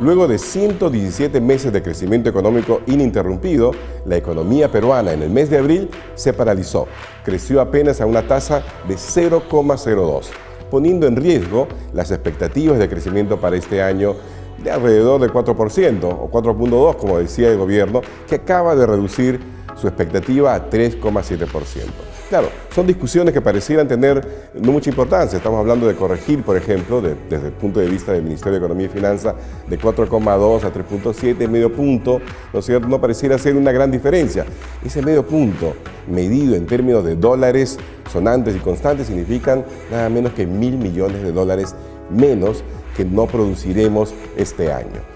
Luego de 117 meses de crecimiento económico ininterrumpido, la economía peruana en el mes de abril se paralizó. Creció apenas a una tasa de 0,02, poniendo en riesgo las expectativas de crecimiento para este año de alrededor del 4% o 4,2%, como decía el gobierno, que acaba de reducir su expectativa a 3,7%. Claro, son discusiones que parecieran tener no mucha importancia. Estamos hablando de corregir, por ejemplo, desde el punto de vista del Ministerio de Economía y Finanzas, de 4,2 a 3,7, medio punto, ¿no es cierto? No pareciera ser una gran diferencia. Ese medio punto, medido en términos de dólares sonantes y constantes, significan nada menos que $1.000 millones menos que no produciremos este año.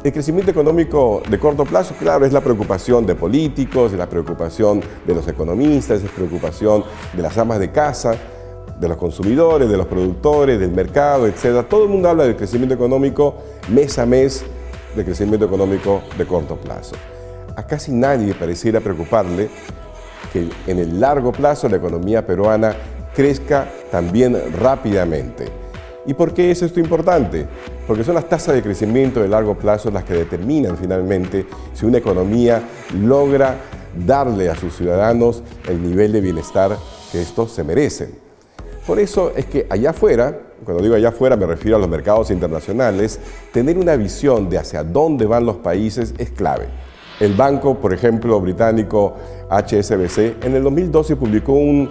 El crecimiento económico de corto plazo, claro, es la preocupación de políticos, es la preocupación de los economistas, es preocupación de las amas de casa, de los consumidores, de los productores, del mercado, etc. Todo el mundo habla del crecimiento económico mes a mes, del crecimiento económico de corto plazo. A casi nadie pareciera preocuparle que en el largo plazo la economía peruana crezca también rápidamente. ¿Y por qué es esto importante? Porque son las tasas de crecimiento de largo plazo las que determinan finalmente si una economía logra darle a sus ciudadanos el nivel de bienestar que estos se merecen. Por eso es que allá afuera, cuando digo allá afuera me refiero a los mercados internacionales, tener una visión de hacia dónde van los países es clave. El banco, por ejemplo, británico HSBC, en el 2012 publicó un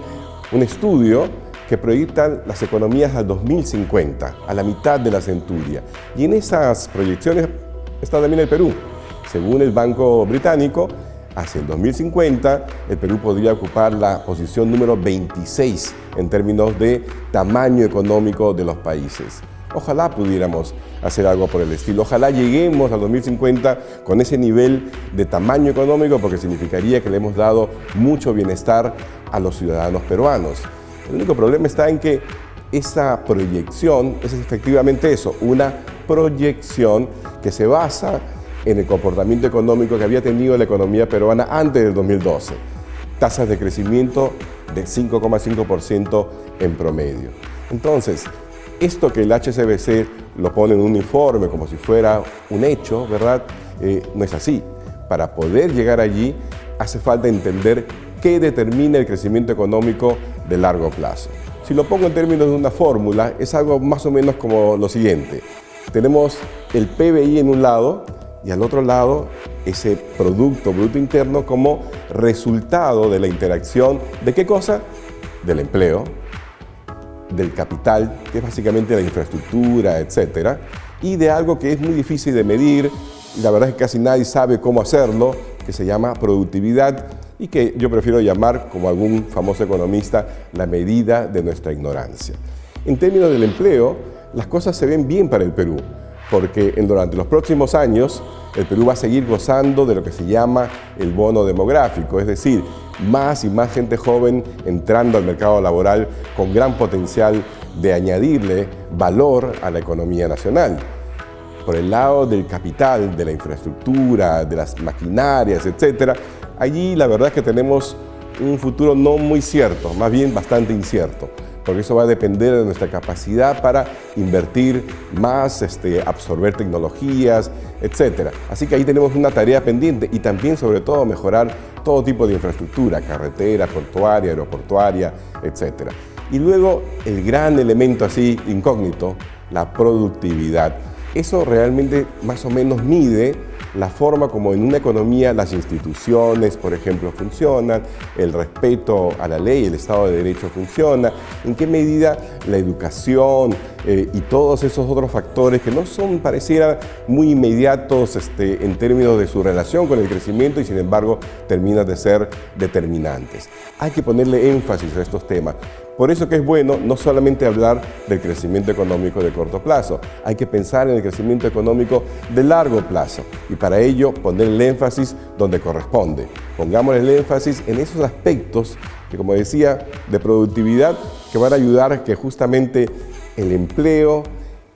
estudio que proyectan las economías al 2050, a la mitad de la centuria. Y en esas proyecciones está también el Perú. Según el Banco Británico, hacia el 2050, el Perú podría ocupar la posición número 26 en términos de tamaño económico de los países. Ojalá pudiéramos hacer algo por el estilo. Ojalá lleguemos al 2050 con ese nivel de tamaño económico, porque significaría que le hemos dado mucho bienestar a los ciudadanos peruanos. El único problema está en que esa proyección es efectivamente eso, una proyección que se basa en el comportamiento económico que había tenido la economía peruana antes del 2012. Tasas de crecimiento de 5,5% en promedio. Entonces, esto que el HSBC lo pone en un informe como si fuera un hecho, ¿verdad? No es así. Para poder llegar allí hace falta entender qué determina el crecimiento económico de largo plazo. Si lo pongo en términos de una fórmula, es algo más o menos como lo siguiente. Tenemos el PBI en un lado y al otro lado ese Producto Bruto Interno como resultado de la interacción ¿de qué cosa? Del empleo, del capital, que es básicamente la infraestructura, etcétera, y de algo que es muy difícil de medir, y la verdad es que casi nadie sabe cómo hacerlo, que se llama productividad, y que yo prefiero llamar, como algún famoso economista, la medida de nuestra ignorancia. En términos del empleo, las cosas se ven bien para el Perú, porque durante los próximos años el Perú va a seguir gozando de lo que se llama el bono demográfico, es decir, más y más gente joven entrando al mercado laboral con gran potencial de añadirle valor a la economía nacional. Por el lado del capital, de la infraestructura, de las maquinarias, etcétera, allí la verdad es que tenemos un futuro no muy cierto, más bien bastante incierto, porque eso va a depender de nuestra capacidad para invertir más, absorber tecnologías, etcétera. Así que ahí tenemos una tarea pendiente y también, sobre todo, mejorar todo tipo de infraestructura, carretera, portuaria, aeroportuaria, etcétera. Y luego el gran elemento así incógnito, la productividad. Eso realmente más o menos mide la forma como en una economía las instituciones, por ejemplo, funcionan, el respeto a la ley, el Estado de Derecho funciona, en qué medida la educación y todos esos otros factores que no son, pareciera, muy inmediatos en términos de su relación con el crecimiento y sin embargo terminan de ser determinantes. Hay que ponerle énfasis a estos temas. Por eso que es bueno no solamente hablar del crecimiento económico de corto plazo, hay que pensar en el crecimiento económico de largo plazo y para ello poner el énfasis donde corresponde. Pongamos el énfasis en esos aspectos que, como decía, de productividad que van a ayudar a que justamente el empleo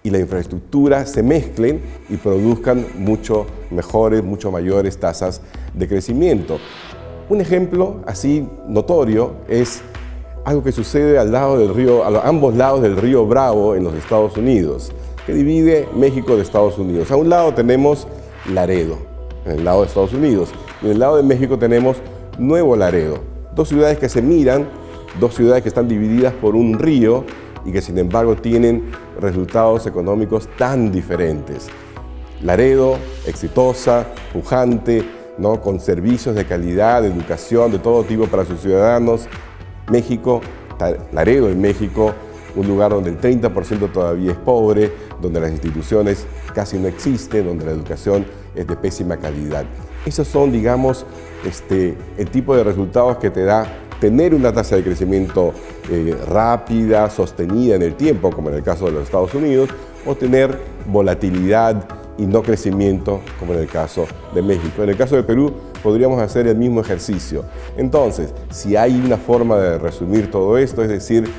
y la infraestructura se mezclen y produzcan mucho mejores, mucho mayores tasas de crecimiento. Un ejemplo así notorio es algo que sucede a ambos lados del río Bravo en los Estados Unidos, que divide México de Estados Unidos. A un lado tenemos Laredo, en el lado de Estados Unidos, y en el lado de México tenemos Nuevo Laredo. Dos ciudades que se miran, dos ciudades que están divididas por un río y que sin embargo tienen resultados económicos tan diferentes. Laredo, exitosa, pujante, ¿no?, con servicios de calidad, de educación, de todo tipo para sus ciudadanos. México, Laredo en México, un lugar donde el 30% todavía es pobre, donde las instituciones casi no existen, donde la educación es de pésima calidad. Esos son, digamos, el tipo de resultados que te da tener una tasa de crecimiento rápida, sostenida en el tiempo, como en el caso de los Estados Unidos, o tener volatilidad y no crecimiento, como en el caso de México. En el caso de Perú, podríamos hacer el mismo ejercicio. Entonces, si hay una forma de resumir todo esto, es decir,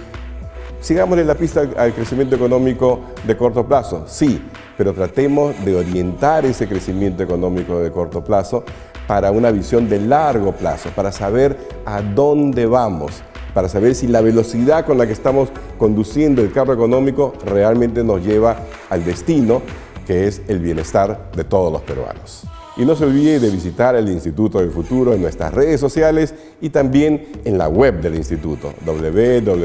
sigámosle la pista al crecimiento económico de corto plazo, sí, pero tratemos de orientar ese crecimiento económico de corto plazo para una visión de largo plazo, para saber a dónde vamos, para saber si la velocidad con la que estamos conduciendo el carro económico realmente nos lleva al destino, que es el bienestar de todos los peruanos. Y no se olvide de visitar el Instituto del Futuro en nuestras redes sociales y también en la web del Instituto, www.idf.pe.